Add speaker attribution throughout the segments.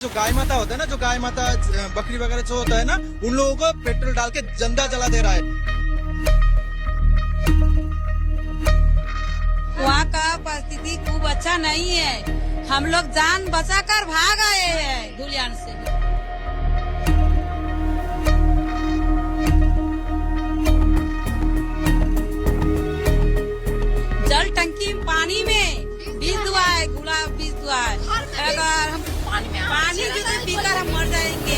Speaker 1: जो गाय माता होता है ना, जो गाय माता बकरी वगैरह जो होता है ना, उन लोगों को पेट्रोल डाल के जिंदा जला दे रहा है।
Speaker 2: वहाँ का परिस्थिति खूब अच्छा नहीं है। हम लोग जान बचाकर भाग आए हैं धुलियान से। जल टंकी पानी में बीज दुआ है, गुलाब बीज दुआ है। अगर हम पानी जो पीकर हम मर जाएंगे।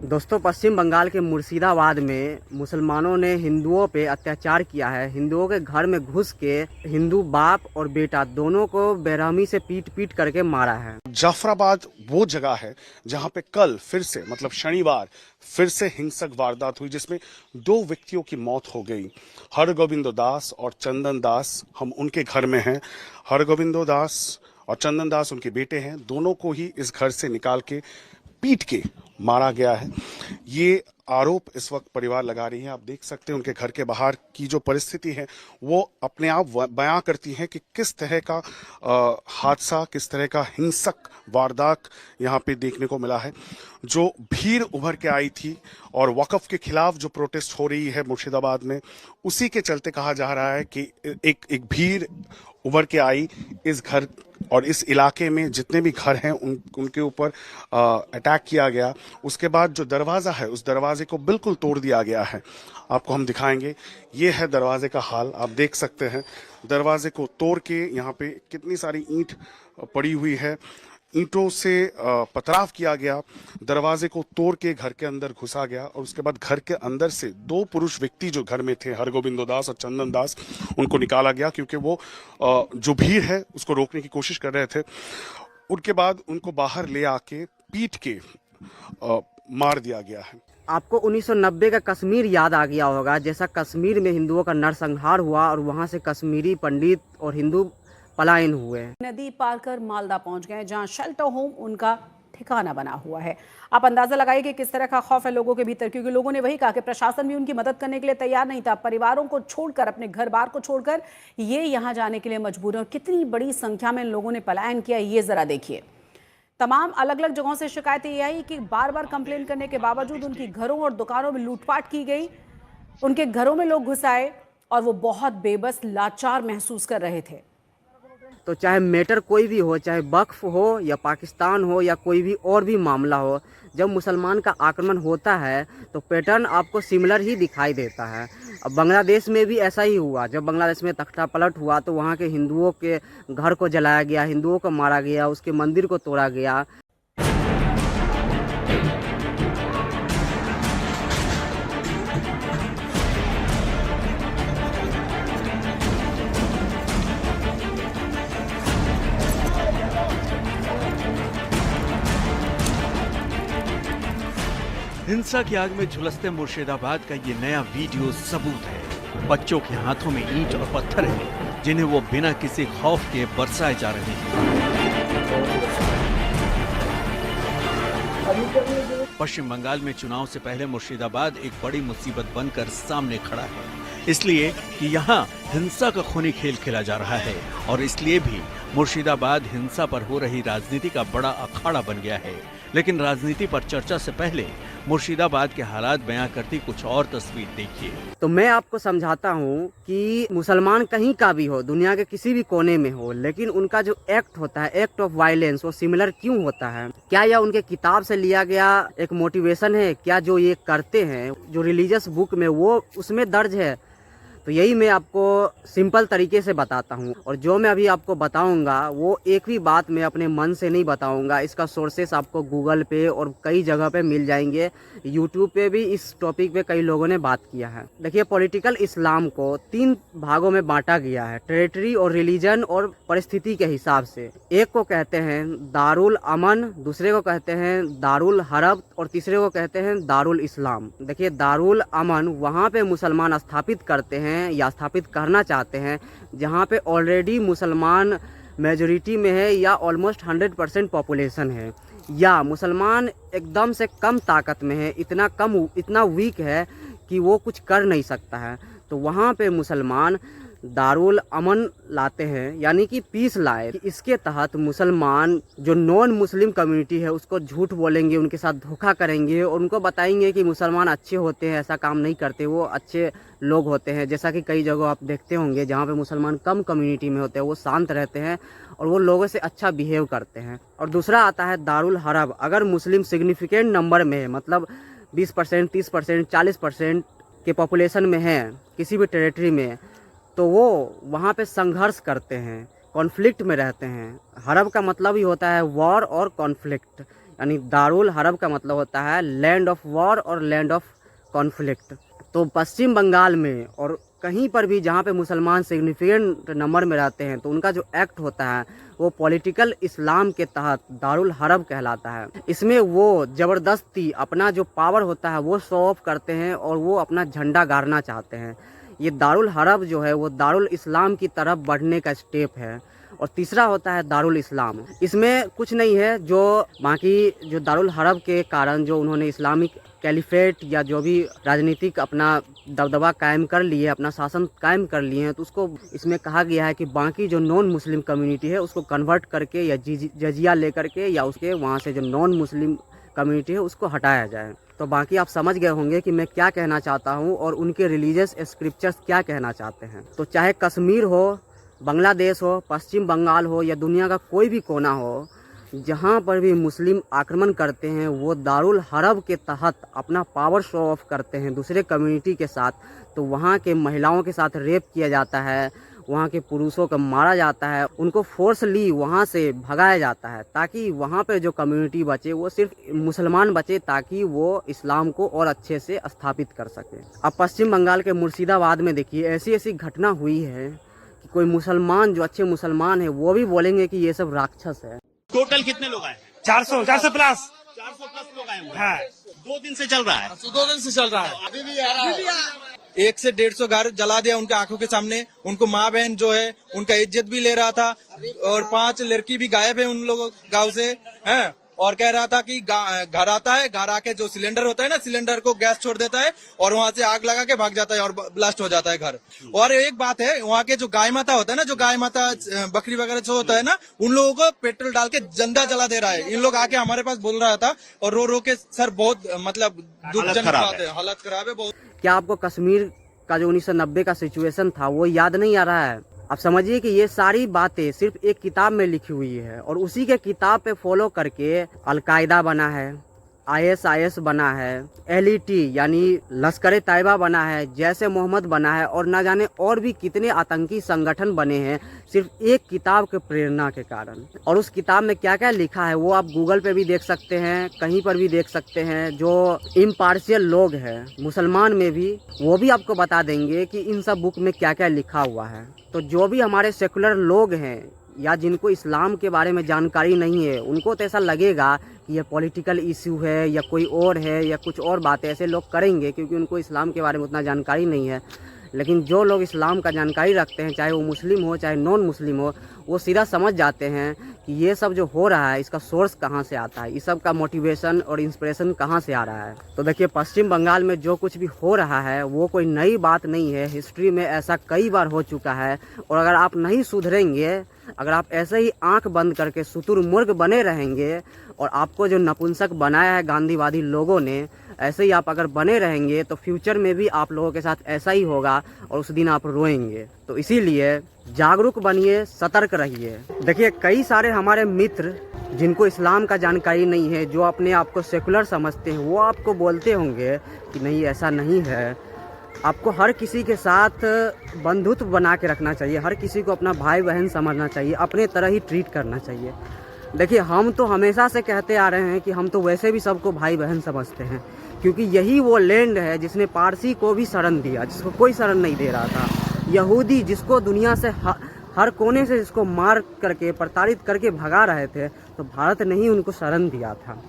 Speaker 3: दोस्तों, पश्चिम बंगाल के मुर्शिदाबाद में मुसलमानों ने हिंदुओं पे अत्याचार किया है। हिंदुओं के घर में घुस के हिंदू बाप और बेटा दोनों को बेरहमी से पीट पीट करके मारा है।
Speaker 4: जाफराबाद वो जगह है जहां पे कल फिर से मतलब शनिवार फिर से हिंसक वारदात हुई, जिसमें 2 व्यक्तियों की मौत हो गई। हरगोविंदो दास और चंदन दास, हम उनके घर में हैं। हरगोविंदो दास और चंदन दास उनके बेटे हैं। दोनों को ही इस घर से निकाल के पीट के मारा गया है। ये आरोप इस वक्त परिवार लगा रही है। आप देख सकते हैं उनके घर के बाहर की जो परिस्थिति है वो अपने आप बयां करती है कि किस तरह का हादसा, किस तरह का हिंसक वारदात यहाँ पे देखने को मिला है। जो भीड़ उभर के आई थी और वक़्फ़ के खिलाफ जो प्रोटेस्ट हो रही है मुर्शिदाबाद में, उसी के चलते कहा जा रहा है कि एक भीड़ उभर के आई इस घर और इस इलाके में जितने भी घर हैं उनके ऊपर अटैक किया गया। उसके बाद जो दरवाज़ा है उस दरवाजे को बिल्कुल तोड़ दिया गया है। आपको हम दिखाएंगे, ये है दरवाजे का हाल। आप देख सकते हैं दरवाजे को तोड़ के यहाँ पे कितनी सारी ईंट पड़ी हुई है। ईंटों से पथराव किया गया, दरवाजे को तोड़ के घर के अंदर घुसा गया और उसके बाद घर के अंदर से 2 पुरुष व्यक्ति जो घर में थे, हरगोविंदो दास और चंदन दास, उनको निकाला गया क्योंकि वो जो भीड़ है उसको रोकने की कोशिश कर रहे थे। उनके बाद उनको बाहर ले आके पीट के मार दिया गया है।
Speaker 3: आपको 1990 का कश्मीर याद आ गया होगा, जैसा कश्मीर में हिंदुओं का नरसंहार हुआ और वहाँ से कश्मीरी पंडित और हिंदू पलायन हुए।
Speaker 5: नदी पार कर मालदा पहुंच गए, जहां शेल्टर होम उनका ठिकाना बना हुआ है। आप अंदाजा लगाइए कि किस तरह का खौफ है लोगों के भीतर, क्योंकि लोगों ने वही कहा कि प्रशासन भी उनकी मदद करने के लिए तैयार नहीं था। परिवारों को छोड़कर, अपने घर बार को छोड़कर ये यहाँ जाने के लिए मजबूर है। और कितनी बड़ी संख्या में लोगों ने पलायन किया, ये जरा देखिए। तमाम अलग अलग जगहों से शिकायतें ये आई कि बार बार कंप्लेन करने के बावजूद उनकी घरों और दुकानों में लूटपाट की गई। उनके घरों में लोग घुस आए और वो बहुत बेबस, लाचार महसूस कर रहे थे।
Speaker 3: तो चाहे मैटर कोई भी हो, चाहे वक्फ हो या पाकिस्तान हो या कोई भी और भी मामला हो, जब मुसलमान का आक्रमण होता है तो पैटर्न आपको सिमिलर ही दिखाई देता है। अब बांग्लादेश में भी ऐसा ही हुआ। जब बांग्लादेश में तख्ता पलट हुआ तो वहाँ के हिंदुओं के घर को जलाया गया, हिंदुओं को मारा गया, उसके मंदिर को तोड़ा गया।
Speaker 6: हिंसा की आग में झुलसते मुर्शिदाबाद का ये नया वीडियो सबूत है। बच्चों के हाथों में ईंट और पत्थर हैं, जिन्हें वो बिना किसी खौफ के बरसाए जा रहे हैं। पश्चिम बंगाल में चुनाव से पहले मुर्शिदाबाद एक बड़ी मुसीबत बनकर सामने खड़ा है, इसलिए कि यहाँ हिंसा का खूनी खेल खेला जा रहा है और इसलिए भी मुर्शिदाबाद हिंसा पर हो रही राजनीति का बड़ा अखाड़ा बन गया है। लेकिन राजनीति पर चर्चा से पहले मुर्शिदाबाद के हालात बयां करती कुछ और तस्वीर देखिए।
Speaker 3: तो मैं आपको समझाता हूँ कि मुसलमान कहीं का भी हो, दुनिया के किसी भी कोने में हो, लेकिन उनका जो एक्ट होता है, एक्ट ऑफ वायलेंस, वो सिमिलर क्यों होता है? क्या यह उनके किताब से लिया गया एक मोटिवेशन है? क्या जो ये करते हैं, जो रिलीजियस बुक में वो उसमें दर्ज है? तो यही मैं आपको सिंपल तरीके से बताता हूँ। और जो मैं अभी आपको बताऊँगा वो एक भी बात मैं अपने मन से नहीं बताऊँगा। इसका सोर्सेस आपको गूगल पे और कई जगह पे मिल जाएंगे। यूट्यूब पे भी इस टॉपिक पे कई लोगों ने बात किया है। देखिए, पॉलिटिकल इस्लाम को 3 भागों में बांटा गया है, टेरिटरी और रिलीजन और परिस्थिति के हिसाब से। एक को कहते हैं दारुल अमन, दूसरे को कहते हैं दारुल हरब और तीसरे को कहते हैं दारुल इस्लाम। देखिए, दारुल अमन वहाँ पे मुसलमान स्थापित करते हैं या स्थापित करना चाहते हैं जहां पे ऑलरेडी मुसलमान मेजॉरिटी में है या ऑलमोस्ट 100% पॉपुलेशन है, या मुसलमान एकदम से कम ताकत में है, इतना वीक है कि वो कुछ कर नहीं सकता है। तो वहाँ पे मुसलमान दारुल अमन लाते हैं, यानी कि पीस लाए। इसके तहत मुसलमान जो नॉन मुस्लिम कम्युनिटी है उसको झूठ बोलेंगे, उनके साथ धोखा करेंगे और उनको बताएंगे कि मुसलमान अच्छे होते हैं, ऐसा काम नहीं करते, वो अच्छे लोग होते हैं। जैसा कि कई जगह आप देखते होंगे जहाँ पे मुसलमान कम कम्युनिटी में होते हैं, वो शांत रहते हैं और वो लोगों से अच्छा बिहेव करते हैं। और दूसरा आता है दारुल हरब। अगर मुस्लिम सिग्निफिकेंट नंबर में है, मतलब 20%, 30%, 40% के पॉपुलेशन में है किसी भी टेरिटरी में, तो वो वहाँ पे संघर्ष करते हैं, कॉन्फ्लिक्ट में रहते हैं। हरब का मतलब ही होता है वॉर और कॉन्फ्लिक्ट, यानी दारुल हरब का मतलब होता है लैंड ऑफ वॉर और लैंड ऑफ कॉन्फ्लिक्ट। तो पश्चिम बंगाल में और कहीं पर भी जहाँ पे मुसलमान सिग्निफिकेंट नंबर में रहते हैं, तो उनका जो एक्ट होता है वो पॉलिटिकल इस्लाम के तहत दारुल हरब कहलाता है। इसमें वो ज़बरदस्ती अपना जो पावर होता है वो शो ऑफ करते हैं और वो अपना झंडा गाड़ना चाहते हैं। ये दारुल हरब जो है वो दारुल इस्लाम की तरफ बढ़ने का स्टेप है। और तीसरा होता है दारुल इस्लाम। इसमें कुछ नहीं है, जो बाकी जो दारुल हरब के कारण जो उन्होंने इस्लामिक कैलिफेट या जो भी राजनीतिक अपना दबदबा कायम कर लिए, अपना शासन कायम कर लिए हैं, तो उसको इसमें कहा गया है कि बाकी जो नॉन मुस्लिम कम्युनिटी है उसको कन्वर्ट करके या जजिया लेकर के या उसके वहाँ से जो नॉन मुस्लिम कम्युनिटी है उसको हटाया जाए। तो बाकी आप समझ गए होंगे कि मैं क्या कहना चाहता हूँ और उनके रिलीजियस स्क्रिप्चर्स क्या कहना चाहते हैं। तो चाहे कश्मीर हो, बांग्लादेश हो, पश्चिम बंगाल हो या दुनिया का कोई भी कोना हो, जहाँ पर भी मुस्लिम आक्रमण करते हैं वो दारुल हरब के तहत अपना पावर शो ऑफ करते हैं दूसरे कम्युनिटी के साथ। तो वहाँ के महिलाओं के साथ रेप किया जाता है, वहाँ के पुरुषों को मारा जाता है, उनको फोर्सली वहाँ से भगाया जाता है ताकि वहाँ पे जो कम्युनिटी बचे वो सिर्फ मुसलमान बचे, ताकि वो इस्लाम को और अच्छे से स्थापित कर सके। अब पश्चिम बंगाल के मुर्शिदाबाद में देखिए ऐसी ऐसी घटना हुई है कि कोई मुसलमान जो अच्छे मुसलमान है वो भी बोलेंगे कि ये सब राक्षस है।
Speaker 7: टोटल कितने लोग आए?
Speaker 8: 400 प्लस
Speaker 7: 400 प्लस लोग आए हुए
Speaker 8: हाँ।
Speaker 7: 2 दिन से चल रहा है।
Speaker 1: 2 दिन से चल रहा है। अभी भी आ रहा है। 100 से 150 घर जला दिया उनके आंखों के सामने। उनको माँ बहन जो है उनका इज्जत भी ले रहा था और 5 लड़की भी गायब है उन लोगों गाँव से हैं। और कह रहा था कि घर आता है, घर आके जो सिलेंडर होता है ना, सिलेंडर को गैस छोड़ देता है और वहां से आग लगा के भाग जाता है और ब्लास्ट हो जाता है घर। और एक बात है, वहाँ के जो गाय माता होता है ना, जो गाय माता बकरी वगैरह जो होता है ना, उन लोगों को पेट्रोल डाल के जिंदा जला दे रहा है। इन लोग आके हमारे पास बोल रहा था और रो रो के सर बहुत मतलब दुखजनक बात है, हालत खराब है बहुत।
Speaker 3: क्या आपको कश्मीर का जो 1990 का सिचुएशन था वो याद नहीं आ रहा है? आप समझिए कि ये सारी बातें सिर्फ एक किताब में लिखी हुई है और उसी के किताब पे फॉलो करके अलकायदा बना है, ISIS बना है, LET यानी लश्कर तैयबा बना है, जैसे मोहम्मद बना है और ना जाने और भी कितने आतंकी संगठन बने हैं सिर्फ एक किताब के प्रेरणा के कारण। और उस किताब में क्या क्या लिखा है वो आप गूगल पे भी देख सकते हैं, कहीं पर भी देख सकते हैं। जो इम्पार्शियल लोग हैं मुसलमान में भी, वो भी आपको बता देंगे कि इन सब बुक में क्या क्या लिखा हुआ है। तो जो भी हमारे सेकुलर लोग हैं या जिनको इस्लाम के बारे में जानकारी नहीं है, उनको तो ऐसा लगेगा कि ये पॉलिटिकल इश्यू है या कोई और है या कुछ और बातें ऐसे लोग करेंगे क्योंकि उनको इस्लाम के बारे में उतना जानकारी नहीं है। लेकिन जो लोग इस्लाम का जानकारी रखते हैं, चाहे वो मुस्लिम हो चाहे नॉन मुस्लिम हो, वो सीधा समझ जाते हैं कि ये सब जो हो रहा है इसका सोर्स कहाँ से आता है, इस सब का मोटिवेशन और इंस्पिरेशन कहाँ से आ रहा है। तो देखिए पश्चिम बंगाल में जो कुछ भी हो रहा है वो कोई नई बात नहीं है, हिस्ट्री में ऐसा कई बार हो चुका है। और अगर आप नहीं सुधरेंगे, अगर आप ऐसे ही आंख बंद करके शुतुरमुर्ग बने रहेंगे और आपको जो नपुंसक बनाया है गांधीवादी लोगों ने, ऐसे ही आप अगर बने रहेंगे तो फ्यूचर में भी आप लोगों के साथ ऐसा ही होगा और उस दिन आप रोएंगे। तो इसीलिए जागरूक बनिए, सतर्क रहिए। देखिए कई सारे हमारे मित्र जिनको इस्लाम का जानकारी नहीं है, जो अपने आप को सेकुलर समझते हैं, वो आपको बोलते होंगे कि नहीं ऐसा नहीं है, आपको हर किसी के साथ बंधुत्व बना के रखना चाहिए, हर किसी को अपना भाई बहन समझना चाहिए, अपने तरह ही ट्रीट करना चाहिए। देखिए हम तो हमेशा से कहते आ रहे हैं कि हम तो वैसे भी सबको भाई बहन समझते हैं, क्योंकि यही वो लैंड है जिसने पारसी को भी शरण दिया, जिसको कोई शरण नहीं दे रहा था। यहूदी जिसको दुनिया से हर कोने से जिसको मार करके प्रताड़ित करके भगा रहे थे, तो भारत ने ही उनको शरण दिया था।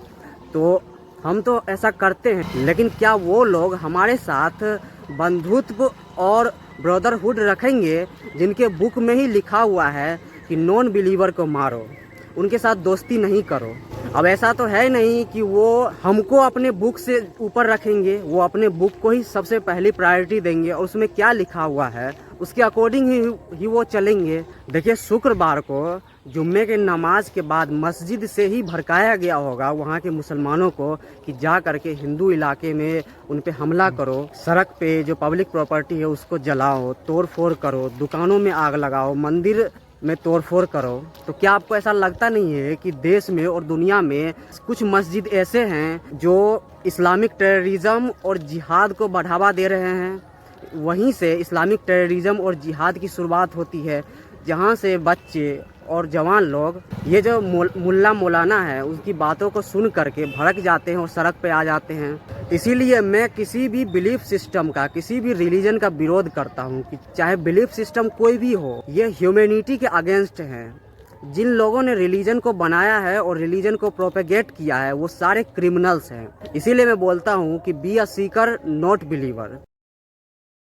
Speaker 3: तो हम तो ऐसा करते हैं, लेकिन क्या वो लोग हमारे साथ बंधुत्व और ब्रदरहुड रखेंगे जिनके बुक में ही लिखा हुआ है कि नॉन बिलीवर को मारो, उनके साथ दोस्ती नहीं करो? अब ऐसा तो है नहीं कि वो हमको अपने बुक से ऊपर रखेंगे, वो अपने बुक को ही सबसे पहली प्रायोरिटी देंगे और उसमें क्या लिखा हुआ है उसके अकॉर्डिंग ही वो चलेंगे। देखिए, शुक्रवार को जुम्मे के नमाज के बाद मस्जिद से ही भड़काया गया होगा वहाँ के मुसलमानों को कि जा करके हिंदू इलाके में उन पे हमला करो, सड़क पे जो पब्लिक प्रॉपर्टी है उसको जलाओ, तोड़ फोड़ करो, दुकानों में आग लगाओ, मंदिर में तोड़फोड़ करो। तो क्या आपको ऐसा लगता नहीं है कि देश में और दुनिया में कुछ मस्जिद ऐसे हैं जो इस्लामिक टेररिज्म और जिहाद को बढ़ावा दे रहे हैं? वहीं से इस्लामिक टेररिज्म और जिहाद की शुरुआत होती है, जहां से बच्चे और जवान लोग ये जो मुल्ला मौलाना है उसकी बातों को सुन करके भड़क जाते हैं और सड़क पे आ जाते हैं। इसीलिए मैं किसी भी बिलीफ सिस्टम का, किसी भी रिलीजन का विरोध करता हूँ कि चाहे बिलीफ सिस्टम कोई भी हो, ये ह्यूमैनिटी के अगेंस्ट है। जिन लोगों ने रिलीजन को बनाया है और रिलीजन को प्रोपेगेट किया है वो सारे क्रिमिनल्स हैं। इसीलिए मैं बोलता हूँ कि be a Sikar not believer.